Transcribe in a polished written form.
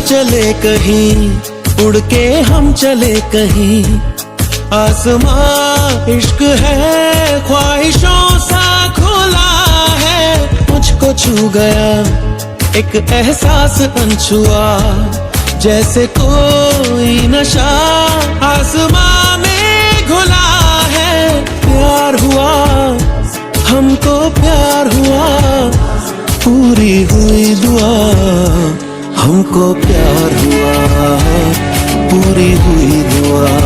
चले कहीं, उड़ के हम चले कहीं। आसमां इश्क है, ख्वाहिशों सा खुला है। मुझको छू गया एक एहसास अनछुआ, जैसे कोई नशा आसमां में घुला है। प्यार हुआ, हमको प्यार हुआ, पूरी हुई दुआ। हमको प्यार हुआ, पूरी हुई दुआ।